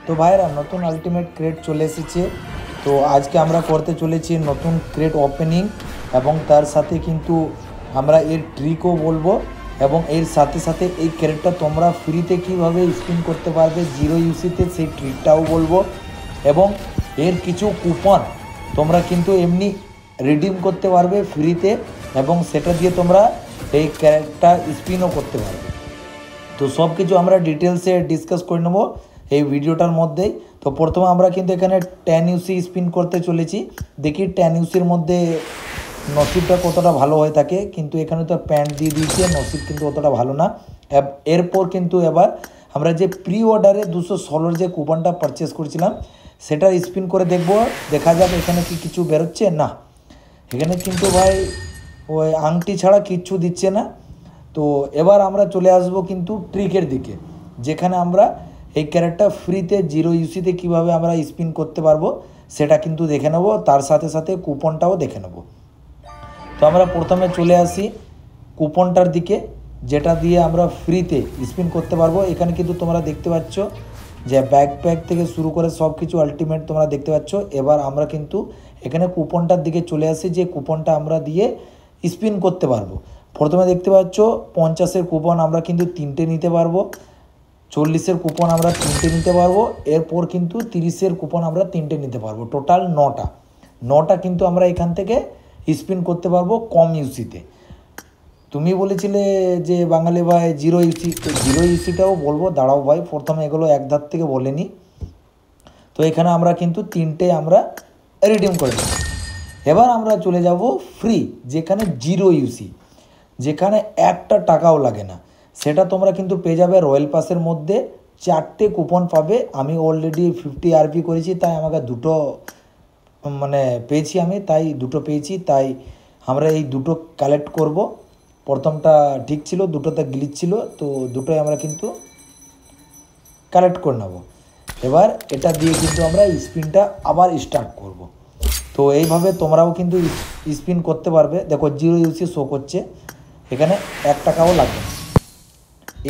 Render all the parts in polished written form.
তো ভাইরা নতুন আলটিমেট ক্রেট চলে এসেছে। তো আজকে আমরা করতে চলেছি নতুন ক্রেট ওপেনিং এবং তার সাথে কিন্তু আমরা এর ট্রিকও বলবো এবং এর সাথে সাথে এই ক্রেটটা তোমরা ফ্রিতে কীভাবে স্পিন করতে পারবে জিরো ইউসিতে সেই ট্রিকটাও বলবো এবং এর কিছু কুপন তোমরা কিন্তু এমনি রিডিম করতে পারবে ফ্রিতে এবং সেটা দিয়ে তোমরা এই ক্রেটটা স্পিনও করতে পারবে। তো সব কিছু আমরা ডিটেলসে ডিসকাস করে নেব এই ভিডিওটার মধ্যেই। তো প্রথমে আমরা কিন্তু এখানে 10 ইউসি স্পিন করতে চলেছি, দেখি 10 ইউসির মধ্যে নসিবটা কতটা ভালো হয়ে থাকে, কিন্তু এখানে তো প্যান্ট দিয়ে দিয়েছে, নসিব কিন্তু অতটা ভালো না। এরপর কিন্তু এবার আমরা যে প্রি অর্ডারে 216 যে কুপনটা পারচেস করেছিলাম সেটা স্পিন করে দেখব, দেখা যাক এখানে কি কিছু বেরোচ্ছে। না, এখানে কিন্তু ভাই ওই আংটি ছাড়া কিচ্ছু দিচ্ছে না। তো এবার আমরা চলে আসব কিন্তু ট্রিকের দিকে, যেখানে আমরা এই ক্যারেক্টার ফ্রিতে জিরো ইউসিতে কীভাবে আমরা স্পিন করতে পারবো সেটা কিন্তু দেখে নেব, তার সাথে সাথে কুপনটাও দেখে নেব। তো আমরা প্রথমে চলে আসি কুপনটার দিকে, যেটা দিয়ে আমরা ফ্রিতে স্পিন করতে পারবো। এখানে কিন্তু তোমরা দেখতে পাচ্ছ যে ব্যাকপ্যাক থেকে শুরু করে সব কিছু আলটিমেট তোমরা দেখতে পাচ্ছ। এবার আমরা কিন্তু এখানে কুপনটার দিকে চলে আসি, যে কুপনটা আমরা দিয়ে স্পিন করতে পারবো। প্রথমে দেখতে পাচ্ছ 50-এর কুপন আমরা কিন্তু 3টে নিতে পারবো, 40-এর কুপন আমরা 3টে নিতে পারবো, এরপর কিন্তু 30-এর কুপন আমরা 3টে নিতে পারবো। টোটাল 9টা কিন্তু আমরা এখান থেকে স্পিন করতে পারবো কম ইউসিতে। তুমি বলেছিলে যে বাঙালি ভাই জিরো ইউসি, তো জিরো ইউসিটাও বলবো, দাঁড়াও ভাই প্রথমে এগুলো এক ধার থেকে বলে নিই। তো এখানে আমরা কিন্তু 3টে আমরা রিডিম করে নিই। এবার আমরা চলে যাব ফ্রি, যেখানে জিরো ইউসি, যেখানে একটা টাকাও লাগে না, সেটা তোমরা কিন্তু পেয়ে যাবে রয়্যাল পাসের মধ্যে 4টে কুপন পাবে। আমি অলরেডি 50 আরপি করেছি, তাই আমাকে দুটো পেয়েছি, আমি তাই দুটো পেয়েছি, তাই আমরা এই দুটো কালেক্ট করব। প্রথমটা ঠিক ছিল, দুটোতে গ্লিচ ছিল, তো দুটোই আমরা কিন্তু কালেক্ট করে নেব। এবার এটা দিয়ে কিন্তু আমরা স্পিনটা আবার স্টার্ট করব। তো এইভাবে তোমরাও কিন্তু স্পিন করতে পারবে। দেখো জিরো ইউসি শো করছে, এখানে 1 টাকাও লাগবে না।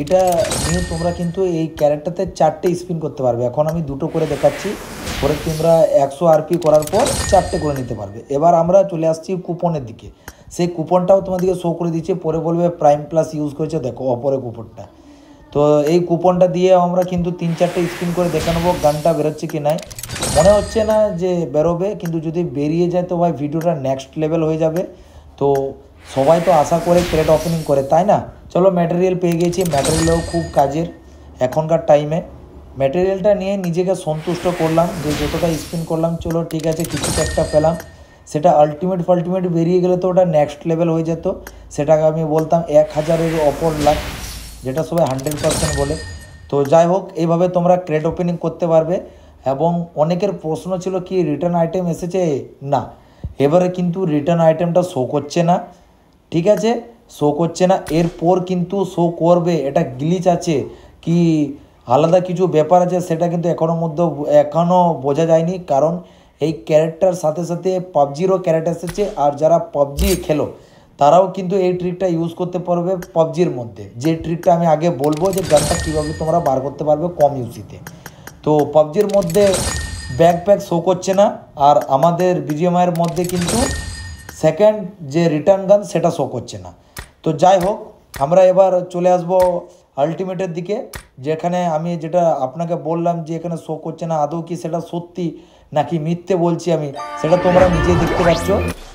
এটা নিয়ে তোমরা কিন্তু এই ক্যারেক্টারতে 4টে স্পিন করতে পারবে। এখন আমি দুটো করে দেখাচ্ছি, পরে তোমরা 100 আরপি করার পর 4টে করে নিতে পারবে। এবার আমরা চলে আসছি কুপনের দিকে, সেই কুপনটাও তোমাদেরকে শো করে দিচ্ছে, পরে বলবে প্রাইম প্লাস ইউজ করেছে, দেখো অপরে কুপনটা। তো এই কুপনটা দিয়ে আমরা কিন্তু 3-4টে স্পিন করে দেখে নেবো গানটা বেরোচ্ছে কি নাই। মনে হচ্ছে না যে বেরোবে, কিন্তু যদি বেরিয়ে যায় তো ভাই ভিডিওটা নেক্সট লেভেল হয়ে যাবে। তো সবাই তো আশা করে ক্রেট ওপেনিং করে, তাই না? চলো ম্যাটেরিয়াল পেয়ে গেছি, ম্যাটেরিয়ালও খুব কাজের এখনকার টাইমে। ম্যাটেরিয়ালটা নিয়ে নিজেকে সন্তুষ্ট করলাম যে যতটা স্পিন করলাম, চলো ঠিক আছে কিছু একটা পেলাম। সেটা আলটিমেট বেরিয়ে গেলে তো ওটা নেক্সট লেভেল হয়ে যেত, সেটাকে আমি বলতাম 1000-এর অপর লাখ, যেটা সবাই 100% বলে। তো যাই হোক, এইভাবে তোমরা ক্রেট ওপেনিং করতে পারবে। এবং অনেকের প্রশ্ন ছিল কি রিটার্ন আইটেম এসেছে, না এবারে কিন্তু রিটার্ন আইটেমটা শো করছে না, ঠিক আছে, শো করছে না। এরপর কিন্তু শো করবে, এটা গ্লিচ আছে কি আলাদা কিছু ব্যাপার আছে সেটা কিন্তু এখনও বোঝা যায়নি, কারণ এই ক্যারেক্টার সাথে সাথে পাবজিরও ক্যারেক্টার এসেছে, আর যারা পাবজি খেলো তারাও কিন্তু এই ট্রিকটা ইউজ করতে পারবে পাবজির মধ্যে। যে ট্রিকটা আমি আগে বলবো যে গানটা কীভাবে তোমরা বার করতে পারবে কম ইউসিতে। তো পাবজির মধ্যে ব্যাকপ্যাক শো করছে না, আর আমাদের বিজিএমআইয়ের মধ্যে কিন্তু সেকেন্ড যে রিটার্ন গান সেটা শো করছে না। তো যাই হোক, আমরা এবার চলে আসব আলটিমেটের দিকে, যেখানে আমি যেটা আপনাকে বললাম যে এখানে শো করছে না, আদৌ কি সেটা সত্যি নাকি মিথ্যে বলছি আমি, সেটা তোমরা নিজেই দেখতে পাচ্ছ।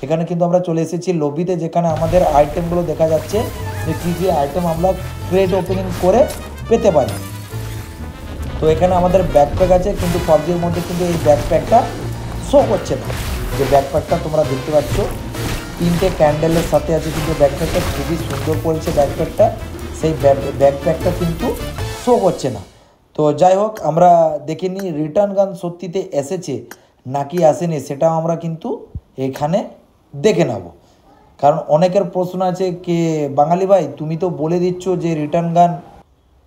এখানে কিন্তু আমরা চলে এসেছি লবিতে, যেখানে আমাদের আইটেমগুলো দেখা যাচ্ছে যে কী কী আইটেম আমরা ক্রেট ওপেনিং করে পেতে পারি। তো এখানে আমাদের ব্যাকপ্যাক আছে, কিন্তু পাবজির মধ্যে কিন্তু এই ব্যাকপ্যাকটা শো করছে না। যে ব্যাকপ্যাকটা তোমরা দেখতে পাচ্ছ 3টে ক্যান্ডেলের সাথে আছে, কিন্তু ব্যাকপ্যাকটা খুবই সুন্দর করেছে ব্যাকপ্যাকটা, সেই ব্যাকপ্যাকটা কিন্তু শো করছে না। তো যাই হোক, আমরা দেখে নিই রিটার্ন গান সত্যিতে এসেছে নাকি আসেনি, সেটাও আমরা কিন্তু এখানে দেখে নেব। কারণ অনেকের প্রশ্ন আছে যে বাঙালি ভাই তুমি তো বলে দিচ্ছ যে রিটার্ন গান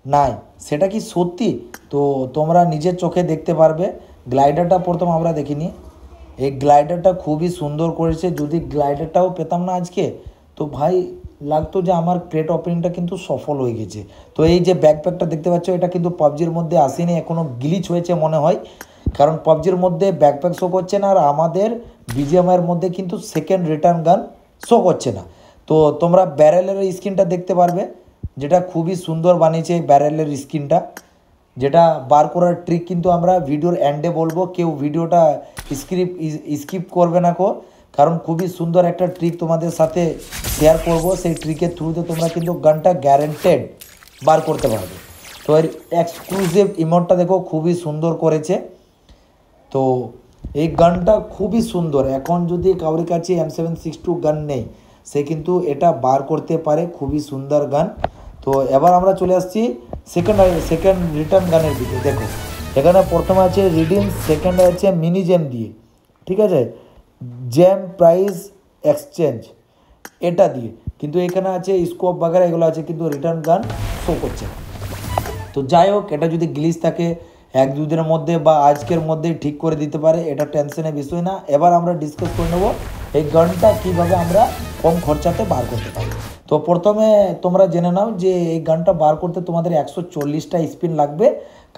নাই, সেটা কি সত্যি? তো তোমরা নিজের চোখে দেখতে পারবে। গ্লাইডারটা প্রথম আমরা দেখিনি, এই গ্লাইডারটা খুবই সুন্দর করেছে। যদি গ্লাইডারটাও পেতাম না আজকে, তো ভাই লাগতো যে আমার ক্রেট ওপেনিংটা কিন্তু সফল হয়ে গেছে। তো এই যে ব্যাকপ্যাকটা দেখতে পাচ্ছ, এটা কিন্তু পাবজির মধ্যে আসেনি, এখনও গ্লিচ হয়েছে মনে হয়, কারণ পাবজির মধ্যে ব্যাকপ্যাক শো করছে না, আর আমাদের বিজিএমআইয়ের মধ্যে কিন্তু সেকেন্ড রিটার্ন গান শো করছে না। তো তোমরা ব্যারেলের স্ক্রিনটা দেখতে পারবে, যেটা খুবই সুন্দর বানিয়েছে এই ব্যারেলের স্ক্রিনটা, যেটা বার করার ট্রিক কিন্তু আমরা ভিডিওর এন্ডে বলবো, কেউ ভিডিওটা স্কিপ করবে না কো, কারণ খুবই সুন্দর একটা ট্রিক তোমাদের সাথে শেয়ার করব, সেই ট্রিকের থ্রুতে তোমরা কিন্তু গানটা গ্যারেন্টেড বার করতে পারবে। তো এর এক্সক্লুসিভ ইমোটটা দেখো খুবই সুন্দর করেছে। তো এই গানটা খুবই সুন্দর, এখন যদি কারোর কাছে M762 গান নেই সে কিন্তু এটা বার করতে পারে, খুবই সুন্দর গান। তো এবার আমরা চলে আসছি সেকেন্ড রিটার্ন গানের দিকে। দেখো এখানে প্রথমে আছে রিডিম, সেকেন্ডে আছে মিনি জেম দিয়ে, ঠিক আছে, জেম প্রাইস এক্সচেঞ্জ এটা দিয়ে, কিন্তু এখানে আছে স্কোপ বাগেরা এগুলো আছে, কিন্তু রিটার্ন গান শো করছে। তো যাই হোক, এটা যদি গ্লিচ থাকে 1-2 দিনের মধ্যে বা আজকের মধ্যেই ঠিক করে দিতে পারে, এটা টেনশনের বিষয় না। এবার আমরা ডিসকাস করে নেব এই গানটা কীভাবে আমরা কম খরচাতে বার করতে পারি। তো প্রথমে তোমরা জেনে নাও যে এই গানটা বার করতে তোমাদের 140টা স্পিন লাগবে,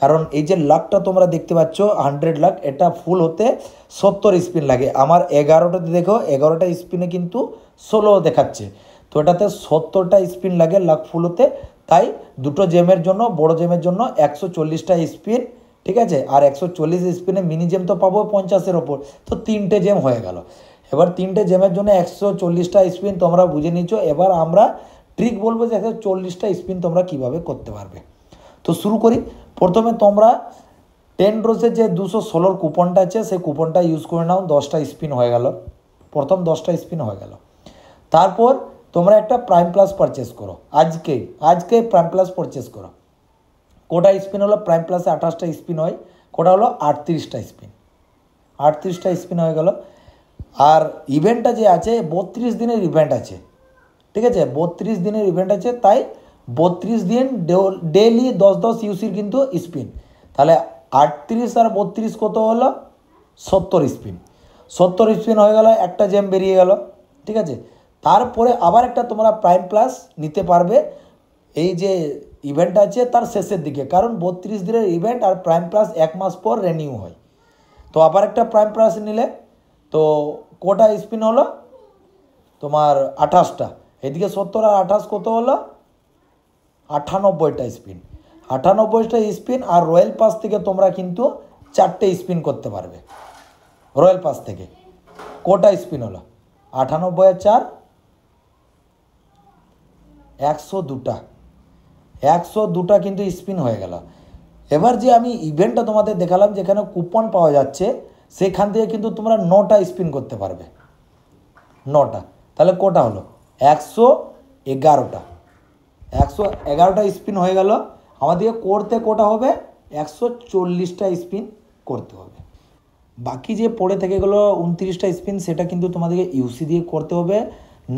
কারণ এই যে লাকটা তোমরা দেখতে পাচ্ছ 100 লাখ, এটা ফুল হতে 70 স্পিন লাগে। আমার 11টাতে দেখো 11টা স্পিনে কিন্তু 16 দেখাচ্ছে, তো এটাতে 70টা স্পিন লাগে লাক ফুল হতে। তাই দুটো জেমের জন্য, বড় জেমের জন্য 140টা স্পিন, ঠিক আছে, আর 140 স্পিনে মিনি জেম তো পাবো 50-এর ওপর, তো 3টে জেম হয়ে গেল। এবার 3টে জেমের জন্য 140টা স্পিন তোমরা বুঝে নিচ্ছ। এবার আমরা ট্রিক বলবো যে 140টা স্পিন তোমরা কিভাবে করতে পারবে। তো শুরু করি। প্রথমে তোমরা 10 রোজের যে 216 কুপনটা আছে সেই কুপনটা ইউজ করে নাও, 10টা স্পিন হয়ে গেল, প্রথম 10টা স্পিন হয়ে গেল। তারপর তোমরা একটা প্রাইম প্লাস পারচেস করো, আজকে প্রাইম প্লাস পারচেস করো। কোটা স্পিন হলো প্রাইম প্লাসে 28টা স্পিন হয়, কোটা হলো 38টা স্পিন, 38টা স্পিন হয়ে গেল। আর ইভেন্টটা যে আছে 32 দিনের ইভেন্ট আছে, ঠিক আছে, 32 দিনের ইভেন্ট আছে, তাই 32 দিন ডেইলি 10-10 ইউসির কিন্তু স্পিন, তাহলে 38 আর 32 কত হলো 70 স্পিন, 70 স্পিন হয়ে গেল, একটা জেম বেরিয়ে গেল, ঠিক আছে। তারপরে আবার একটা তোমরা প্রাইম প্লাস নিতে পারবে, এই যে ইভেন্ট আছে তার শেষের দিকে, কারণ 32 দিনের ইভেন্ট আর প্রাইম প্লাস 1 মাস পর রিনিউ হয়। তো আবার একটা প্রাইম প্লাস নিলে তো কোটা স্পিন হলো তোমার 28টা, এদিকে 70 আর 28 কত হলো 98টা স্পিন, 98টা স্পিন। আর রয়্যাল পাস থেকে তোমরা কিন্তু 4টে স্পিন করতে পারবে, রয়্যাল পাস থেকে কোটা স্পিন হলো 98 আর 4 102টা কিন্তু স্পিন হয়ে গেল। এবার যে আমি ইভেন্টটা তোমাদের দেখালাম যেখানে কুপন পাওয়া যাচ্ছে, সেখান থেকে কিন্তু তোমরা 9টা স্পিন করতে পারবে, 9টা, তাহলে কোটা হলো 111টা, 111টা স্পিন হয়ে গেল। আমাদেরকে করতে কোটা হবে 140টা স্পিন করতে হবে। বাকি যে পড়ে থেকে গেলো 29টা স্পিন, সেটা কিন্তু তোমাদেরকে ইউসি দিয়ে করতে হবে।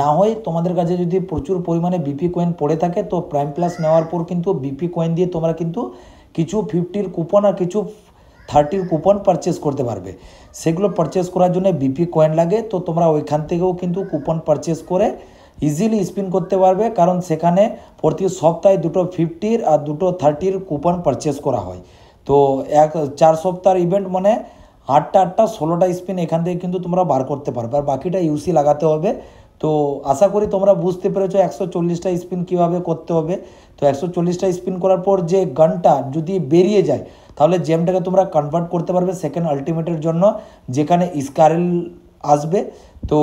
না হয় তোমাদের কাছে যদি প্রচুর পরিমাণে বিপি কয়েন পড়ে থাকে, তো প্রাইম প্লাস নেওয়ার পর কিন্তু বিপি কয়েন দিয়ে তোমরা কিন্তু কিছু 50-র কুপন আর কিছু 30-র কুপন পারচেস করতে পারবে। সেগুলো পারচেস করার জন্য বিপি কয়েন লাগে, তো তোমরা ওইখান থেকেও কিন্তু কুপন পারচেস করে ইজিলি স্পিন করতে পারবে, কারণ সেখানে প্রতি সপ্তাহে দুটো 50-র আর দুটো 30-র কুপন পারচেস করা হয়। তো 4 সপ্তাহের ইভেন্ট মানে 8টা 16টা স্পিন এখান থেকে কিন্তু তোমরা বার করতে পারবে, আর বাকিটা ইউসি লাগাতে হবে। তো আশা করি তোমরা বুঝতে পেরেছো 140টা স্পিন কীভাবে করতে হবে। তো 140টা স্পিন করার পর যে গানটা যদি বেরিয়ে যায়, তাহলে জেমটাকে তোমরা কনভার্ট করতে পারবে সেকেন্ড আলটিমেটের জন্য, যেখানে স্কারেল আসবে। তো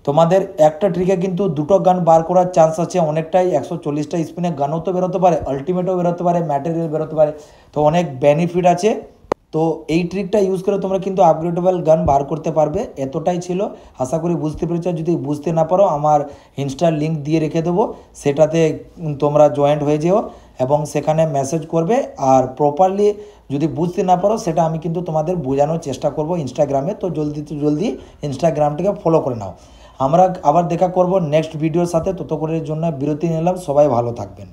তোমাদের একটা ট্রিকে কিন্তু দুটো গান বার করার চান্স আছে অনেকটাই। 140টা স্পিনে গানও তো বেরোতে পারে, আলটিমেটও বেরোতে পারে, ম্যাটেরিয়াল বেরোতে পারে, তো অনেক বেনিফিট আছে। তো এই ট্রিকটা ইউজ করে তোমরা কিন্তু আপগ্রেডেবল গান বার করতে পারবে। এতটাই ছিল, আশা করি বুঝতে পেরেছো। যদি বুঝতে না পারো আমার ইনস্টার লিঙ্ক দিয়ে রেখে দেবো, সেটাতে তোমরা জয়েন্ট হয়ে যেও এবং সেখানে মেসেজ করবে। আর প্রপারলি যদি বুঝতে না পারো, সেটা আমি কিন্তু তোমাদের বোঝানোর চেষ্টা করব ইনস্টাগ্রামে। তো জলদি ইনস্টাগ্রামটাকে ফলো করে নাও। আমরা আবার দেখা করব নেক্সট ভিডিওর সাথে, ততক্ষণের জন্য বিরতি নিলাম। সবাই ভালো থাকবেন।